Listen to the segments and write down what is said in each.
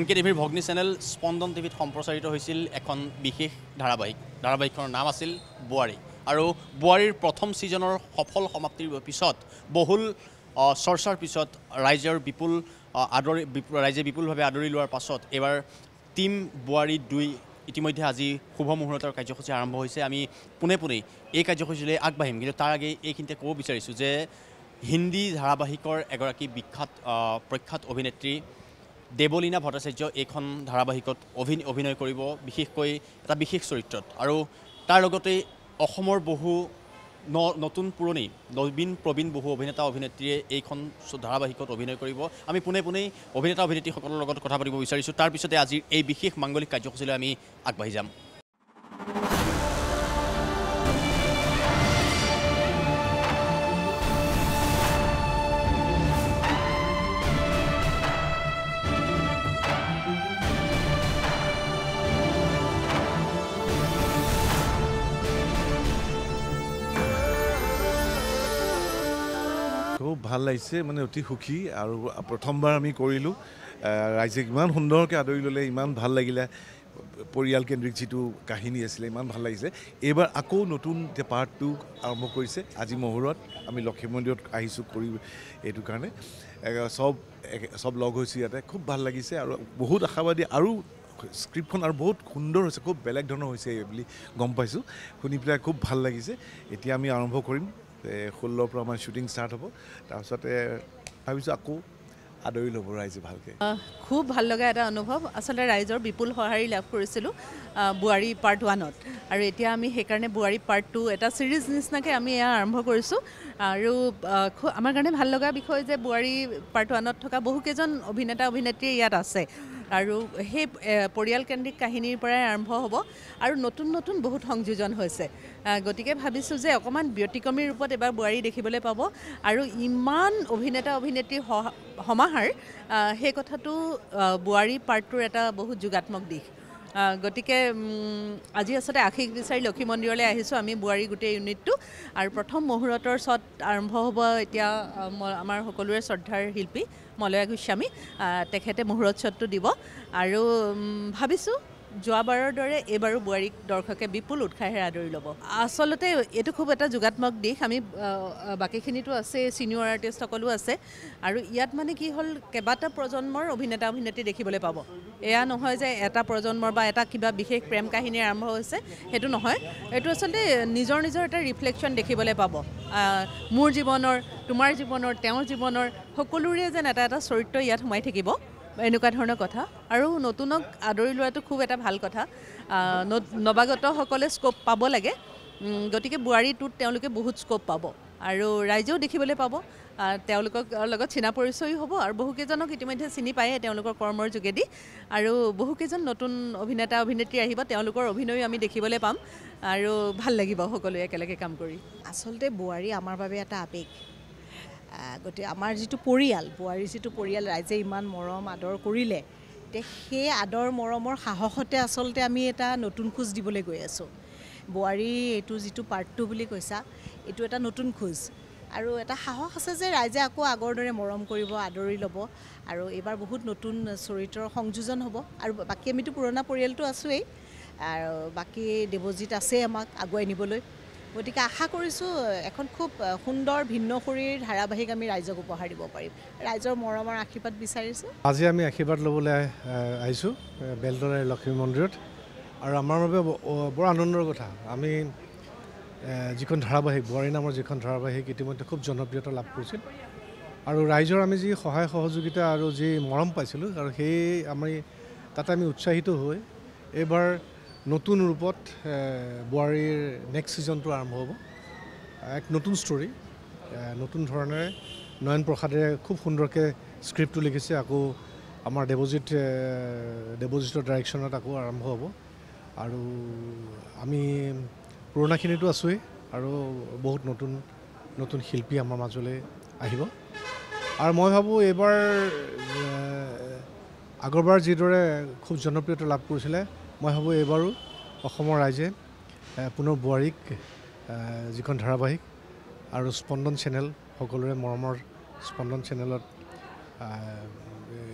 NKTVৰ ভগ্নী চেনেল স্পন্দন টিভিত সম্প্ৰচাৰিত হৈছিল এখন বিশেষ ধাৰাবাহিকখনৰ নাম আছিল বোৱাৰী আৰু বোৱাৰীৰ প্ৰথম ছিজনৰ সফল সমাপ্তিৰ পিছত বহুল চৰ্চাৰ পিছত ৰাইজে বিপুলভাৱে আদৰি লোৱাৰ পাছত এবাৰ টিম বোৱাৰী 2 ইতিমধ্যে আজি শুভ মুহূৰ্তৰ কাৰ্যসূচী আৰম্ভ হৈছে। আমি পোনে এই কাৰ্যসূচীলৈ আগবাঢ়িম, কিন্তু তাৰ আগেয়ে এইখিনিতে ক'ব বিচাৰিছোঁ যে হিন্দী ধাৰাবাহিকৰ এগৰাকী প্ৰখ্যাত অভিনেত্ৰী দেৱলীনা ভট্টাচাৰ্য এইখন ধাৰাবাহিকত অভিনয় কৰিব, বিশেষকৈ এটা বিশেষ চৰিত্ৰত। আৰু তাৰ লগতে অসমৰ বহু নতুন পুৰণি নবীন প্ৰবীণ বহু অভিনেতা অভিনেত্ৰীয়ে এইখন ধাৰাবাহিকত অভিনয় কৰিব। আমি পোনে অভিনেতা অভিনেত্ৰীসকলৰ লগত কথা পাতিব বিচাৰিছোঁ। তাৰপিছতে আজিৰ এই বিশেষ মাংগলিক কাৰ্যসূচীলৈ আমি আগবাঢ়ি যাম। খুব ভাল লাগিছে, মানে অতি সুখী। আৰু প্ৰথমবাৰ আমি কৰিলোঁ, ৰাইজে ইমান সুন্দৰকৈ আদৰি ল'লে, ইমান ভাল লাগিলে। পৰিয়াল কেন্দ্ৰিক যিটো কাহিনী আছিলে ইমান ভাল লাগিছে। এইবাৰ আকৌ নতুন পাৰ্ট 2 আৰম্ভ কৰিছে। আজি মহুৰত আমি লক্ষী মন্দিৰত আহিছোঁ কৰি এইটো কাৰণে চব লগ হৈছোঁ ইয়াতে। খুব ভাল লাগিছে আৰু বহুত আশাবাদী। আৰু স্ক্ৰিপ্টখন আৰু বহুত সুন্দৰ হৈছে, খুব বেলেগ ধৰণৰ হৈছে বুলি গম পাইছোঁ। শুনি পেলাই খুব ভাল লাগিছে। এতিয়া আমি আৰম্ভ কৰিম। 16ৰ পৰা আমাৰ শ্বুটিং ষ্টাৰ্ট হ'ব। তাৰপিছতে ভাবিছোঁ আকৌ আদৰি ল'ব ৰাইজে ভালকৈ। খুব ভাল লগা এটা অনুভৱ। আচলতে ৰাইজৰ বিপুল সঁহাৰি লাভ কৰিছিলোঁ বোৱাৰী পাৰ্ট 1ত, আৰু এতিয়া আমি সেইকাৰণে বোৱাৰী পাৰ্ট 2 এটা ছিৰিজ নিচিনাকৈ আমি এয়া আৰম্ভ কৰিছোঁ। আৰু আমাৰ কাৰণে ভাল লগা বিষয় যে বোৱাৰী পাৰ্ট 1ত থকা বহুকেইজন অভিনেতা অভিনেত্ৰী ইয়াত আছে, আৰু সেই পৰিয়ালকেন্দ্ৰিক কাহিনীৰ পৰাই আৰম্ভ হ'ব আৰু নতুন বহুত সংযোজন হৈছে। গতিকে ভাবিছোঁ যে অকণমান ব্যতিক্ৰমী ৰূপত এবাৰ বোৱাৰী দেখিবলৈ পাব। আৰু ইমান অভিনেতা অভিনেত্ৰীৰ সমাহাৰ, সেই কথাটো বোৱাৰী পাৰ্ট 2ৰ এটা বহুত যোগাত্মক দিশ। গতিকে আজি আচলতে আশীষ বিচাৰি লক্ষী মন্দিৰলৈ আহিছোঁ আমি, বোৱাৰী গোটেই ইউনিটটো। আৰু প্ৰথম মুহূৰ্তৰ শ্বট আৰম্ভ হ'ব এতিয়া আমাৰ সকলোৰে শ্ৰদ্ধাৰ শিল্পী মলয়া গোস্বামী, তেখেতে মুহূৰ্ত শ্বটটো দিব। আৰু ভাবিছোঁ যোৱাবাৰৰ দৰে এইবাৰো বোৱাৰীক দৰ্শকে বিপুল উৎসাহেৰে আদৰি ল'ব। আচলতে এইটো খুব এটা যোগাত্মক দিশ। আমি বাকীখিনিতো আছে, ছিনিয়ৰ আৰ্টিষ্টসকলো আছে, আৰু ইয়াত মানে কি হ'ল কেইবাটা প্ৰজন্মৰ অভিনেতা অভিনেত্ৰী দেখিবলৈ পাব। এয়া নহয় যে এটা প্ৰজন্মৰ বা এটা কিবা বিশেষ প্ৰেম কাহিনী আৰম্ভ হৈছে, সেইটো নহয়। এইটো আচলতে নিজৰ এটা ৰিফ্লেকশ্যন দেখিবলৈ পাব। মোৰ জীৱনৰ, তোমাৰ জীৱনৰ, তেওঁৰ জীৱনৰ সকলোৰে যেন এটা চৰিত্ৰ ইয়াত সোমাই থাকিব, এনেকুৱা ধৰণৰ কথা। আৰু নতুনক আদৰি লোৱাটো খুব এটা ভাল কথা। নৱাগতসকলে স্ক'প পাব লাগে। গতিকে বোৱাৰী 2ত তেওঁলোকে বহুত স্ক'প পাব, আৰু ৰাইজেও দেখিবলৈ পাব। তেওঁলোকৰ লগত চিনা পৰিচয়ো হ'ব, আৰু বহুকেইজনক ইতিমধ্যে চিনি পায়েই তেওঁলোকৰ কৰ্মৰ যোগেদি। আৰু বহুকেইজন নতুন অভিনেতা অভিনেত্ৰী আহিব, তেওঁলোকৰ অভিনয়ো আমি দেখিবলৈ পাম, আৰু ভাল লাগিব সকলোৱে একেলগে কাম কৰি। আচলতে বোৱাৰী আমাৰ বাবে এটা আৱেগ। গতিকে আমাৰ যিটো পৰিয়াল, বোৱাৰীৰ যিটো পৰিয়াল, ৰাইজে ইমান মৰম আদৰ কৰিলে, এতিয়া সেই আদৰ মৰমৰ সাহসতে আচলতে আমি এটা নতুন খোজ দিবলৈ গৈ আছোঁ। বোৱাৰী এইটো যিটো পাৰ্ট 2 বুলি কৈছা, এইটো এটা নতুন খোজ, আৰু এটা সাহস আছে যে ৰাইজে আকৌ আগৰ দৰে মৰম কৰিব, আদৰি ল'ব। আৰু এইবাৰ বহুত নতুন চৰিত্ৰৰ সংযোজন হ'ব। আৰু বাকী আমিতো পুৰণা পৰিয়ালটো আছোঁৱেই, আৰু বাকী দেৱজিৎ আছেই আমাক আগুৱাই নিবলৈ। গতিকে আশা কৰিছোঁ এখন খুব সুন্দৰ ভিন্নশৰীৰ ধাৰাবাহিক আমি ৰাইজক উপহাৰ দিব পাৰিম। ৰাইজৰ মৰমৰ আশীৰ্বাদ বিচাৰিছোঁ। আজি আমি আশীৰ্বাদ ল'বলৈ আহিছোঁ বেলতলা লক্ষ্মী মন্দিৰত, আৰু আমাৰ বাবে বৰ আনন্দৰ কথা। আমি যিখন ধাৰাবাহিক বোৱাৰী নামৰ যিখন ধাৰাবাহিক ইতিমধ্যে খুব জনপ্ৰিয়তা লাভ কৰিছিল, আৰু ৰাইজৰ আমি যি সহায় সহযোগিতা আৰু যি মৰম পাইছিলোঁ, আৰু সেই তাতে আমি উৎসাহিত হৈ এইবাৰ নতুন ৰূপত বোৱাৰীৰ নেক্সট ছিজনটো আৰম্ভ হ'ব। এক নতুন ষ্টৰী, নতুন ধৰণেৰে নয়ন প্ৰসাদে খুব সুন্দৰকৈ স্ক্ৰিপ্টটো লিখিছে। আকৌ আমাৰ দেৱজিতৰ ডাইৰেকশ্যনত আকৌ আৰম্ভ হ'ব। আৰু আমি পুৰণাখিনিতো আছোঁৱেই, আৰু বহুত নতুন শিল্পী আমাৰ মাজলৈ আহিব। আৰু মই ভাবোঁ এইবাৰ আগৰবাৰ যিদৰে খুব জনপ্ৰিয়তা লাভ কৰিছিলে, মই ভাবোঁ এইবাৰো অসমৰ ৰাইজে পুনৰ বোৱাৰীক যিখন ধাৰাবাহিক আৰু স্পন্দন চেনেল, সকলোৰে মৰমৰ স্পন্দন চেনেলত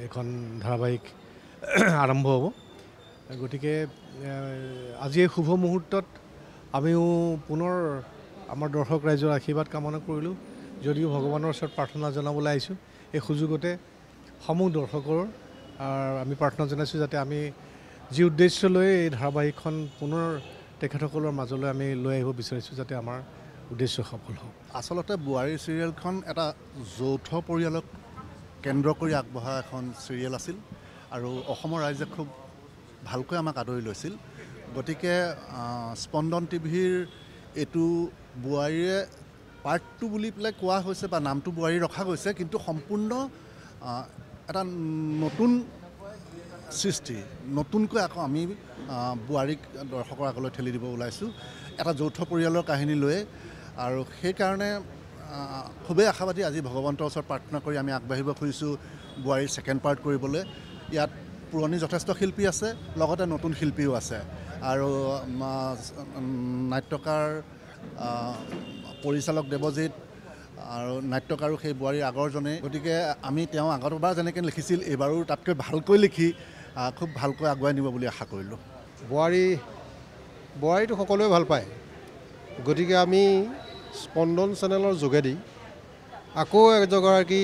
এখন ধাৰাবাহিক আৰম্ভ হ'ব গতিকে আজি এই শুভ মুহূৰ্তত আমিও পুনৰ আমাৰ দৰ্শক ৰাইজৰ আশীৰ্বাদ কামনা কৰিলোঁ যদিও ভগৱানৰ ওচৰত প্ৰাৰ্থনা জনাবলৈ আহিছোঁ এই সুযোগতে সমূহ দৰ্শকৰ আমি প্ৰাৰ্থনা জনাইছোঁ যাতে আমি যি উদ্দেশ্য লৈ এই ধাৰাবাহিকখন পুনৰ তেখেতসকলৰ মাজলৈ আমি লৈ আহিব বিচাৰিছোঁ যাতে আমাৰ উদ্দেশ্য সফল হওক আচলতে বোৱাৰী চিৰিয়েলখন এটা যৌথ পৰিয়ালক কেন্দ্ৰ কৰি আগবঢ়া এখন চিৰিয়েল আছিল আৰু অসমৰ ৰাইজে খুব ভালকৈ আমাক আদৰি লৈছিল গতিকে স্পন্দন টিভিৰ এইটো বোৱাৰীয়ে পাৰ্ট 2 বুলি পেলাই কোৱা হৈছে বা নামটো বোৱাৰী ৰখা গৈছে কিন্তু সম্পূৰ্ণ এটা নতুন সৃষ্টি নতুনকৈ আকৌ আমি বোৱাৰীক দৰ্শকৰ আগলৈ ঠেলি দিব ওলাইছোঁ এটা যৌথ পৰিয়ালৰ কাহিনী লৈ আৰু সেইকাৰণে খুবেই আশাবাদী আজি ভগৱন্তৰ ওচৰত প্ৰাৰ্থনা কৰি আমি আগবাঢ়িব খুজিছোঁ বোৱাৰীৰ ছেকেণ্ড পাৰ্ট কৰিবলৈ ইয়াত পুৰণি যথেষ্ট শিল্পী আছে লগতে নতুন শিল্পীও আছে আৰু নাট্যকাৰ পৰিচালক দেৱজিৎ আৰু নাট্যকাৰো সেই বোৱাৰীৰ আগৰজনে গতিকে আমি তেওঁ আগৰবাৰ যেনেকৈ লিখিছিল এইবাৰো তাতকৈ ভালকৈ লিখি খুব ভালকৈ আগুৱাই নিব বুলি আশা কৰিলোঁ বোৱাৰীটো সকলোৱে ভাল পায় গতিকে আমি স্পন্দন চেনেলৰ যোগেদি আকৌ এগৰাকী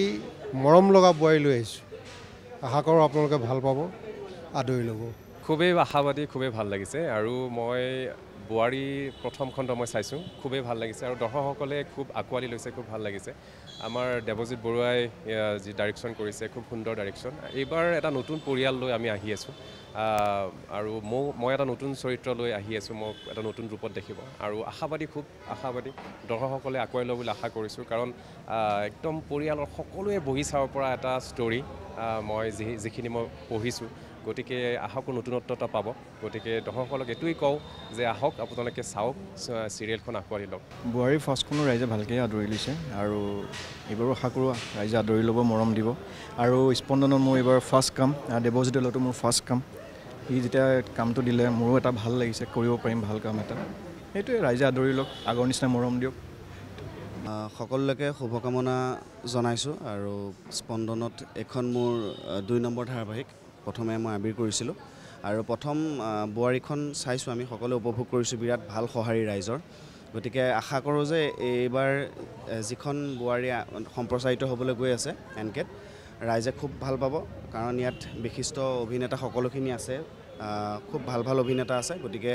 মৰম লগা বোৱাৰী লৈ আহিছোঁ আশা কৰোঁ আপোনালোকে ভাল পাব আদৰি ল'ব খুবেই আশাবাদী খুবেই ভাল লাগিছে আৰু মই বোৱাৰী প্ৰথম খণ্ড মই চাইছোঁ খুবেই ভাল লাগিছে আৰু দৰ্শকসকলে খুব আঁকোৱালি লৈছে খুব ভাল লাগিছে আমাৰ দেৱজিৎ বৰুৱাই যি ডাইৰেকশ্যন কৰিছে খুব সুন্দৰ ডাইৰেকশ্যন এইবাৰ এটা নতুন পৰিয়াল লৈ আমি আহি আছোঁ আৰু মই এটা নতুন চৰিত্ৰ লৈ আহি আছোঁ মোক এটা নতুন ৰূপত দেখিব আৰু খুব আশাবাদী দৰ্শকসকলে আঁকোৱালি ল'ব বুলি আশা কৰিছোঁ কাৰণ একদম পৰিয়ালৰ সকলোৱে বহি চাব পৰা এটা ষ্টৰী মই যিখিনি মই পঢ়িছোঁ গতিকে আহক নতুনত্বতা পাব গতিকে দৰ্শকসকলক এইটোৱেই কওঁ যে আহক আপোনালোকে চাওক চিৰিয়েলখন আঁকোৱালি লওক বোৱাৰী ফাৰ্ষ্টখনো ৰাইজে ভালকৈ আদৰি লৈছে আৰু এইবাৰো আশা কৰোঁ ৰাইজে আদৰি ল'ব মৰম দিব আৰু স্পন্দনত মোৰ এইবাৰ ফাৰ্ষ্ট কাম দেৱজিতৰ লগতো মোৰ ফাৰ্ষ্ট কাম সি যেতিয়া কামটো দিলে মোৰো এটা ভাল লাগিছে কৰিব পাৰিম ভাল কাম এটা সেইটোৱে ৰাইজে আদৰি লওক আগৰ নিচিনা মৰম দিয়ক সকলোকে শুভকামনা জনাইছোঁ আৰু স্পন্দনত এখন মোৰ 2 নম্বৰ ধাৰাবাহিক প্ৰথমে মই আবিৰ কৰিছিলোঁ আৰু প্ৰথম বোৱাৰীখন চাইছোঁ আমি সকলোৱে উপভোগ কৰিছোঁ বিৰাট ভাল সঁহাৰি ৰাইজৰ গতিকে আশা কৰোঁ যে এইবাৰ যিখন বোৱাৰী সম্প্ৰচাৰিত হ'বলৈ গৈ আছে এনকেত ৰাইজে খুব ভাল পাব কাৰণ ইয়াত বিশিষ্ট অভিনেতা সকলোখিনি আছে খুব ভাল ভাল অভিনেতা আছে গতিকে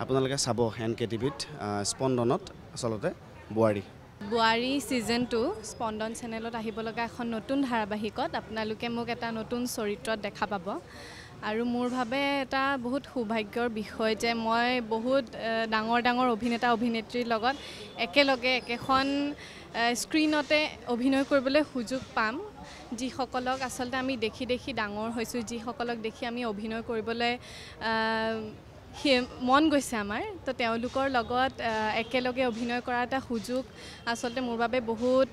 আপোনালোকে চাব এনকে টিভিত স্পন্দনত আচলতে বোৱাৰী ছিজন 2 স্পন্দন চেনেলত আহিব লগা এখন নতুন ধাৰাবাহিকত আপোনালোকে মোক এটা নতুন চৰিত্ৰত দেখা পাব আৰু মোৰ ভাবে এটা বহুত সৌভাগ্যৰ বিষয় যে মই বহুত ডাঙৰ অভিনেতা অভিনেত্ৰীৰ লগত একেলগে একেখন স্ক্ৰীনতে অভিনয় কৰিবলৈ সুযোগ পাম যিসকলক আচলতে আমি দেখি ডাঙৰ হৈছোঁ যিসকলক দেখি আমি অভিনয় কৰিবলৈ মন গৈছে আমাৰ তো তেওঁলোকৰ লগত একেলগে অভিনয় কৰা এটা সুযোগ আচলতে মোৰ বাবে বহুত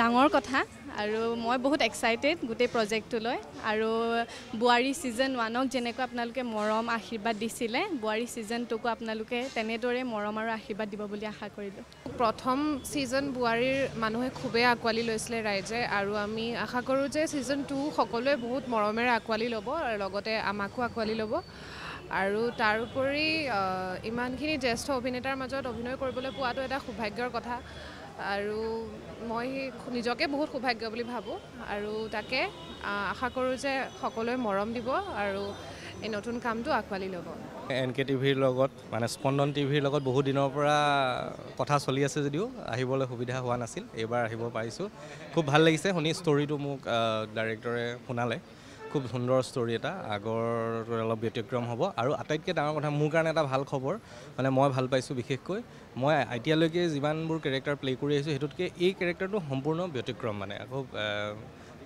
ডাঙৰ কথা আৰু মই বহুত এক্সাইটেড গোটেই প্ৰজেক্টটোলৈ আৰু বোৱাৰী ছিজন 1ক যেনেকৈ আপোনালোকে মৰম আশীৰ্বাদ দিছিলে বোৱাৰী ছিজন 2কো আপোনালোকে তেনেদৰে মৰম আৰু আশীৰ্বাদ দিব বুলি আশা কৰিলোঁ প্ৰথম ছিজন বোৱাৰীৰ মানুহে খুবেই আঁকোৱালি লৈছিলে ৰাইজে আৰু আমি আশা কৰোঁ যে ছিজন 2 সকলোৱে বহুত মৰমেৰে আঁকোৱালি ল'ব আৰু লগতে আমাকো আঁকোৱালি ল'ব আৰু তাৰোপৰি ইমানখিনি জ্যেষ্ঠ অভিনেতাৰ মাজত অভিনয় কৰিবলৈ পোৱাটো এটা সৌভাগ্যৰ কথা আৰু মই নিজকে বহুত সৌভাগ্য বুলি ভাবোঁ আৰু তাকে আশা কৰোঁ যে সকলোৱে মৰম দিব আৰু এই নতুন কামটো আঁকোৱালি ল'ব এনকে টিভিৰ লগত মানে স্পন্দন টিভিৰ লগত বহুত দিনৰ পৰা কথা চলি আছে যদিও আহিবলৈ সুবিধা হোৱা নাছিল এইবাৰ আহিব পাৰিছোঁ খুব ভাল লাগিছে শুনি ষ্টৰিটো মোক ডাইৰেক্টৰে শুনালে খুব সুন্দৰ ষ্টৰি এটা আগৰ অলপ ব্যতিক্ৰম হ'ব আৰু আটাইতকৈ ডাঙৰ কথা মোৰ কাৰণে এটা ভাল খবৰ মানে মই ভাল পাইছোঁ বিশেষকৈ মই এতিয়ালৈকে যিমানবোৰ কেৰেক্টাৰ প্লে কৰি আহিছোঁ সেইটোতকৈ এই কেৰেক্টাৰটো সম্পূৰ্ণ ব্যতিক্ৰম মানে আকৌ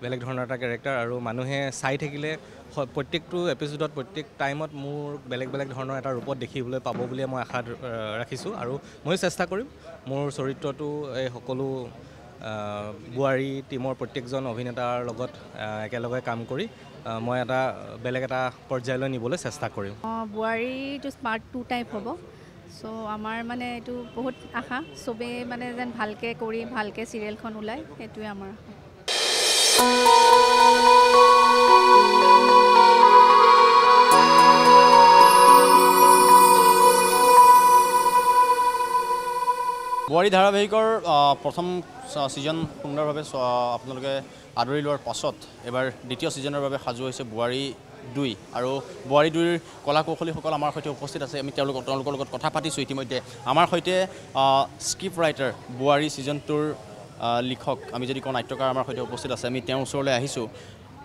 বেলেগ ধৰণৰ এটা কেৰেক্টাৰ আৰু মানুহে চাই থাকিলে প্ৰত্যেকটো এপিছ'ডত প্ৰত্যেক টাইমত মোৰ বেলেগ ধৰণৰ এটা ৰূপত দেখিবলৈ পাব বুলিয়ে মই আশা ৰাখিছোঁ আৰু ময়ো চেষ্টা কৰিম মোৰ চৰিত্ৰটো এই সকলো বোৱাৰী টীমৰ প্ৰত্যেকজন অভিনেতাৰ লগত একেলগে কাম কৰি মই এটা বেলেগ এটা পৰ্যায়লৈ নিবলৈ চেষ্টা কৰিম বোৱাৰীটো পাৰ্ট 2 টাইপ হ'ব চ' আমাৰ মানে এইটো বহুত আশা চবেই মানে যেন ভালকৈ কৰি ভালকৈ চিৰিয়েলখন ওলায় সেইটোৱে আমাৰ আশা বোৱাৰী ধাৰাবাহিকৰ প্ৰথম ছিজন সুন্দৰভাৱে আপোনালোকে আদৰি লোৱাৰ পাছত এবাৰ দ্বিতীয় ছিজনৰ বাবে সাজু হৈছে বোৱাৰী 2 আৰু বোৱাৰী 2ৰ কলা কৌশলীসকল আমাৰ সৈতে উপস্থিত আছে আমি তেওঁলোকৰ লগত কথা পাতিছোঁ ইতিমধ্যে আমাৰ সৈতে স্ক্ৰিপ্ট ৰাইটাৰ বোৱাৰী ছিজন 2ৰ লিখক আমি যদি কওঁ নাট্যকাৰ আমাৰ সৈতে উপস্থিত আছে আমি তেওঁৰ ওচৰলৈ আহিছোঁ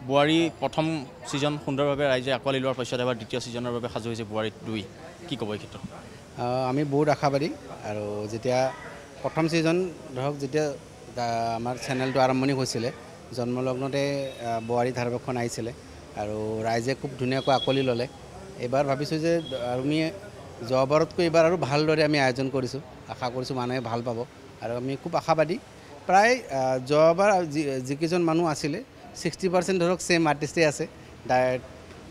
বোৱাৰী প্ৰথম ছিজন সুন্দৰভাৱে ৰাইজে আঁকোৱালি লোৱাৰ পাছত এবাৰ দ্বিতীয় ছিজনৰ বাবে সাজু হৈছে বোৱাৰী 2 কি ক'ব এই ক্ষেত্ৰত আমি বহুত আশাবাদী আৰু যেতিয়া প্ৰথম ছিজন ধৰক যেতিয়া আমাৰ চেনেলটো আৰম্ভণি হৈছিলে জন্মলগ্নতে বোৱাৰী ধাৰাবাহিকখন আহিছিলে আৰু ৰাইজে খুব ধুনীয়াকৈ আঁকোৱালি ল'লে এইবাৰ ভাবিছোঁ যে আমি যোৱাবাৰতকৈ এইবাৰ আৰু ভালদৰে আমি আয়োজন কৰিছোঁ আশা কৰিছোঁ মানুহে ভাল পাব আৰু আমি খুব আশাবাদী প্ৰায় যোৱাবাৰ যিকেইজন মানুহ আছিলে 60% ধৰক ছেম আৰ্টিষ্টেই আছে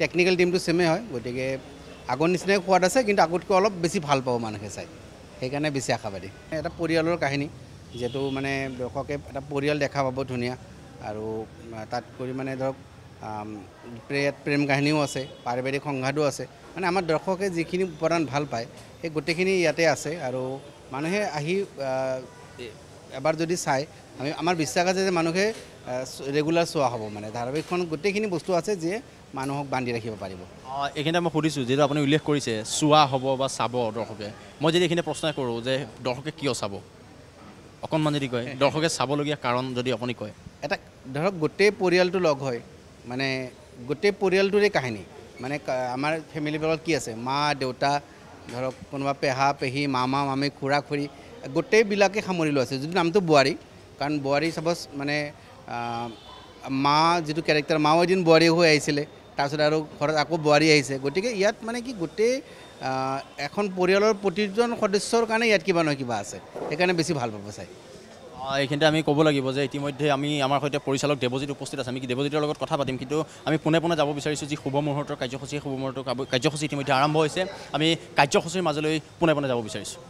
টেকনিকেল টিমটো ছেমেই হয় গতিকে আগৰ নিচিনাই সোৱাদ আছে কিন্তু আগতকৈ অলপ বেছি ভাল পাব মানুহে চাই সেইকাৰণে বেছি আশাবাদী এটা পৰিয়ালৰ কাহিনী যিহেতু মানে দৰ্শকে এটা পৰিয়াল দেখা পাব ধুনীয়া আৰু তাত কৰি মানে ধৰক প্ৰেম কাহিনীও আছে পাৰিবাৰিক সংঘাতো আছে মানে আমাৰ দৰ্শকে যিখিনি উপাদান ভাল পায় সেই গোটেইখিনি ইয়াতে আছে আৰু মানুহে আহি এবাৰ যদি চায় আমাৰ বিশ্বাস আছে যে মানুহে ৰেগুলাৰ চোৱা হ'ব মানে ধাৰাবাহিকখন গোটেইখিনি বস্তু আছে যিয়ে মানুহক বান্ধি ৰাখিব পাৰিব এইখিনিতে মই সুধিছোঁ যিহেতু আপুনি উল্লেখ কৰিছে চোৱা হ'ব বা চাব দৰ্শকে মই যদি এইখিনি প্ৰশ্ন কৰোঁ যে দৰ্শকে কিয় চাব অকণমান যদি কয় দৰ্শকে চাবলগীয়া কাৰণ যদি আপুনি কয় এটা ধৰক গোটেই পৰিয়ালটো লগ হয় মানে গোটেই পৰিয়ালটোৰে কাহিনী মানে আমাৰ ফেমিলিবোৰত কি আছে মা দেউতা ধৰক কোনোবা পেহা পেহী মামা মামী খুৰা খুৰী গোটেইবিলাকে সামৰি লোৱা আছে যিটো নামটো বোৱাৰী কাৰণ বোৱাৰী চাপ'জ মানে মা যিটো কেৰেক্টাৰ মাও এদিন বোৱাৰী হৈ আহিছিলে তাৰপিছত আৰু ঘৰত আকৌ বোৱাৰী আহিছে গতিকে ইয়াত মানে কি গোটেই এখন পৰিয়ালৰ প্ৰতিজন সদস্যৰ কাৰণে ইয়াত কিবা নহয় কিবা আছে সেইকাৰণে বেছি ভাল পাব চাই এইখিনিতে আমি ক'ব লাগিব যে ইতিমধ্যে আমি আমাৰ সৈতে পৰিচালক দেৱজিৎ উপস্থিত আছে আমি দেৱজিতৰ লগত কথা পাতিম কিন্তু আমি পোনে যাব বিচাৰিছোঁ যি শুভ মুহূৰ্তৰ কাৰ্যসূচী শুভ মুহূৰ্তৰ কাৰ্যসূচী ইতিমধ্যে আৰম্ভ হৈছে আমি কাৰ্যসূচীৰ মাজলৈ পোনে যাব বিচাৰিছোঁ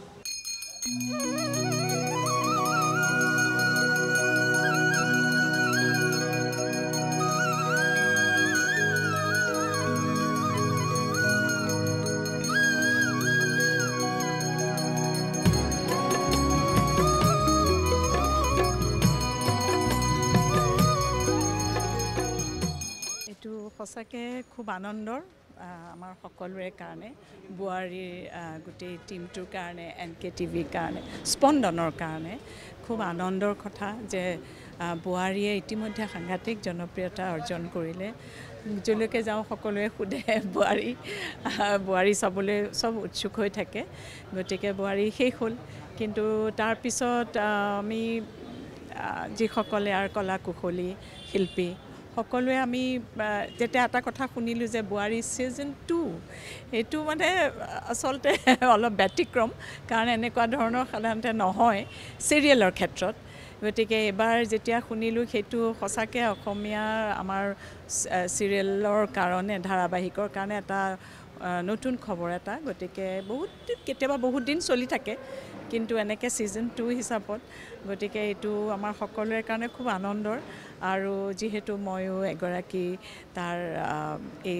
সঁচাকৈ খুব আনন্দৰ আমাৰ সকলোৰে কাৰণে বোৱাৰীৰ গোটেই টিমটোৰ কাৰণে NKTVৰ কাৰণে স্পন্দনৰ কাৰণে খুব আনন্দৰ কথা যে বোৱাৰীয়ে ইতিমধ্যে সাংঘাতিক জনপ্ৰিয়তা অৰ্জন কৰিলে যলৈকে যাওঁ সকলোৱে সোধে বোৱাৰী চাবলৈ চব উৎসুক হৈ থাকে গতিকে বোৱাৰী শেষ হ'ল কিন্তু তাৰপিছত আমি যিসকলে আৰু কলা কুশলী শিল্পী সকলোৱে আমি যেতিয়া এটা কথা শুনিলোঁ যে বোৱাৰী ছিজন 2 এইটো মানে আচলতে অলপ ব্যতিক্ৰম কাৰণ এনেকুৱা ধৰণৰ সাধাৰণতে নহয় চিৰিয়েলৰ ক্ষেত্ৰত গতিকে এবাৰ যেতিয়া শুনিলোঁ সেইটো সঁচাকৈ অসমীয়াৰ আমাৰ চিৰিয়েলৰ কাৰণে ধাৰাবাহিকৰ কাৰণে এটা নতুন খবৰ এটা গতিকে কেতিয়াবা বহুত দিন চলি থাকে কিন্তু এনেকৈ ছিজন 2 হিচাপত গতিকে এইটো আমাৰ সকলোৰে কাৰণে খুব আনন্দৰ আৰু যিহেতু ময়ো এগৰাকী তাৰ এই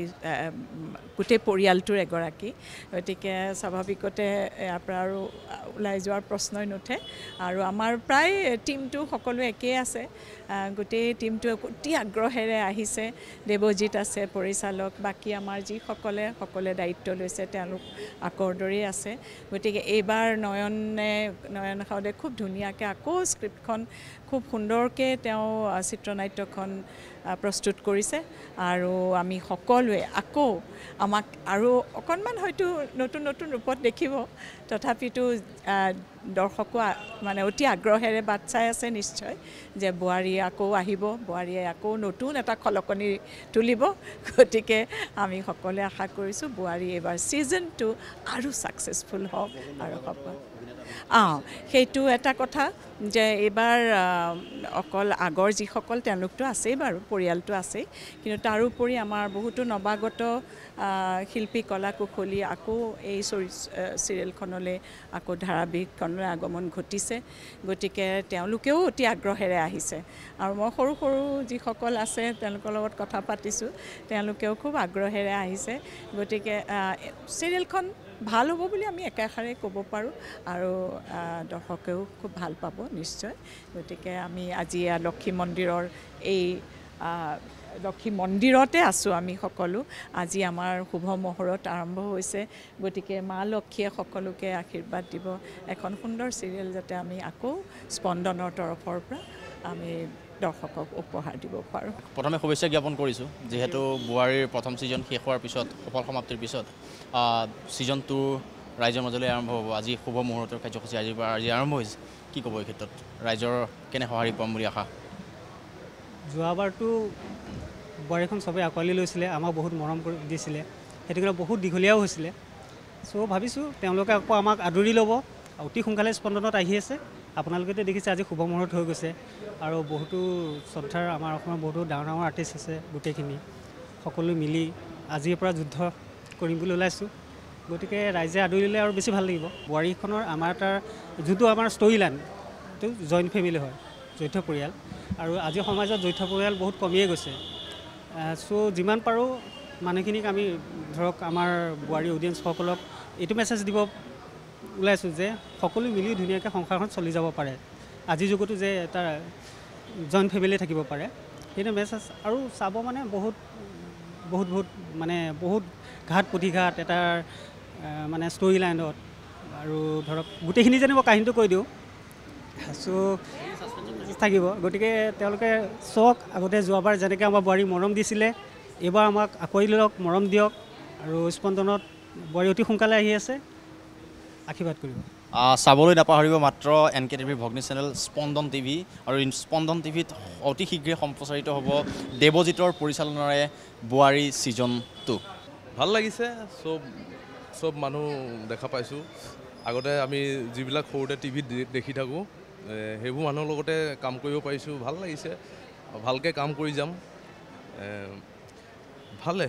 গোটেই পৰিয়ালটোৰ এগৰাকী গতিকে স্বাভাৱিকতে ইয়াৰ পৰা আৰু ওলাই যোৱাৰ প্ৰশ্নই নুঠে আৰু আমাৰ প্ৰায় টিমটো সকলো একেই আছে গোটেই টিমটো অতি আগ্ৰহেৰে আহিছে দেৱজিৎ আছে পৰিচালক বাকী আমাৰ যিসকলে দায়িত্ব লৈছে তেওঁলোক আকৰ দৰেই আছে গতিকে এইবাৰ নয়ন সাউদে খুব ধুনীয়াকৈ আকৌ স্ক্ৰিপ্টখন খুব সুন্দৰকৈ তেওঁ চিত্ৰনাট্যখন প্ৰস্তুত কৰিছে আৰু আমি সকলোৱে আকৌ আমাক আৰু অকণমান হয়তো নতুন ৰূপত দেখিব তথাপিতো দৰ্শকো মানে অতি আগ্ৰহেৰে বাট চাই আছে নিশ্চয় যে বোৱাৰী আকৌ আহিব বোৱাৰীয়ে আকৌ নতুন এটা খলকনি তুলিব গতিকে আমি সকলোৱে আশা কৰিছোঁ বোৱাৰী এইবাৰ ছিজন 2 আৰু ছাকচেছফুল হওক আৰু সফল সেইটো এটা কথা যে এইবাৰ অকল আগৰ যিসকল তেওঁলোকতো আছেই বাৰু পৰিয়ালটো আছেই কিন্তু তাৰোপৰি আমাৰ বহুতো নৱাগত শিল্পী কলা কুশলী আকৌ এই চিৰিয়েলখনলৈ আকৌ ধাৰাবাহিকখনলৈ আগমন ঘটিছে গতিকে তেওঁলোকেও অতি আগ্ৰহেৰে আহিছে আৰু মই সৰু যিসকল আছে তেওঁলোকৰ লগত কথা পাতিছোঁ তেওঁলোকেও খুব আগ্ৰহেৰে আহিছে গতিকে চিৰিয়েলখন ভাল হ'ব বুলি আমি একেষাৰে ক'ব পাৰোঁ আৰু দৰ্শকেও খুব ভাল পাব নিশ্চয় গতিকে আমি আজি লক্ষী মন্দিৰৰ এই লক্ষী মন্দিৰতে আছোঁ আমি সকলো আজি আমাৰ শুভ মুহূৰ্ত আৰম্ভ হৈছে গতিকে মা লক্ষীয়ে সকলোকে আশীৰ্বাদ দিব এখন সুন্দৰ চিৰিয়েল যাতে আমি আকৌ স্পন্দনৰ তৰফৰ পৰা আমি দৰ্শকক উপহাৰ দিব পাৰোঁ প্ৰথমে শুভেচ্ছা জ্ঞাপন কৰিছোঁ যিহেতু বোৱাৰীৰ প্ৰথম ছিজন শেষ হোৱাৰ পিছত সফল সমাপ্তিৰ পিছত ছিজন 2 ৰাইজৰ মাজলৈ আৰম্ভ হ'ব আজি শুভ মুহূৰ্তৰ কাৰ্যসূচী আজি আৰম্ভ হৈছে কি ক'ব এই ক্ষেত্ৰত ৰাইজৰ কেনে সঁহাৰি পাম বুলি আশা যোৱাবাৰতো বোৱাৰীখন চবেই আঁকোৱালি লৈছিলে আমাক বহুত মৰম কৰি দিছিলে সেইটো কাৰণে বহুত দীঘলীয়াও হৈছিলে চ' ভাবিছোঁ তেওঁলোকে আকৌ আমাক আদৰি ল'ব অতি সোনকালে স্পন্দনত আহি আছে আপোনালোকেতো দেখিছে আজি শুভ মুহূৰ্ত হৈ গৈছে আৰু বহুতো শ্ৰদ্ধাৰ আমাৰ অসমৰ বহুতো ডাঙৰ ডাঙৰ আৰ্টিষ্ট আছে গোটেইখিনি সকলো মিলি আজিৰ পৰা যুদ্ধ কৰিম বুলি ওলাইছোঁ গতিকে ৰাইজে আদৰি ল'লে আৰু বেছি ভাল লাগিব বোৱাৰীখনৰ আমাৰ তাৰ যোনটো আমাৰ ষ্টৰি লাইন সেইটো জইণ্ট ফেমিলি হয় যৌথ পৰিয়াল আৰু আজি সমাজত যৌথ পৰিয়াল বহুত কমিয়ে গৈছে চ' যিমান পাৰোঁ মানুহখিনিক আমি ধৰক আমাৰ বোৱাৰী অডিয়েঞ্চসকলক এইটো মেছেজ দিব ওলাইছোঁ যে সকলো মিলি ধুনীয়াকৈ সংসাৰখন চলি যাব পাৰে আজিৰ যুগতো যে এটা জইণ্ট ফেমিলি থাকিব পাৰে সেইটো মেছেজ আৰু চাব মানে বহুত বহুত বহুত মানে বহুত ঘাট প্ৰতিঘাত এটাৰ মানে ষ্টৰি লাইনত আৰু ধৰক গোটেইখিনি যেনে মই কাহিনীটো কৈ দিওঁ চ' থাকিব গতিকে তেওঁলোকে চাওক আগতে যোৱাবাৰ যেনেকৈ আমাৰ বোৱাৰী মৰম দিছিলে এইবাৰ আমাক আঁকোৱালি লওক মৰম দিয়ক আৰু স্পন্দনত বোৱাৰী অতি সোনকালে আহি আছে আশীৰ্বাদ কৰিব চাবলৈ নাপাহৰিব মাত্ৰ NKTVৰ ভগ্নী চেনেল স্পন্দন টিভি আৰু স্পন্দন টিভিত অতি শীঘ্ৰে সম্প্ৰচাৰিত হ'ব দেৱজিতৰ পৰিচালনাৰে বোৱাৰী ছিজন 2 ভাল লাগিছে চব মানুহ দেখা পাইছোঁ আগতে আমি যিবিলাক সৰুতে টিভিত দেখি থাকোঁ সেইবোৰ মানুহৰ লগতে কাম কৰিব পাৰিছোঁ ভাল লাগিছে ভালকৈ কাম কৰি যাম ভালে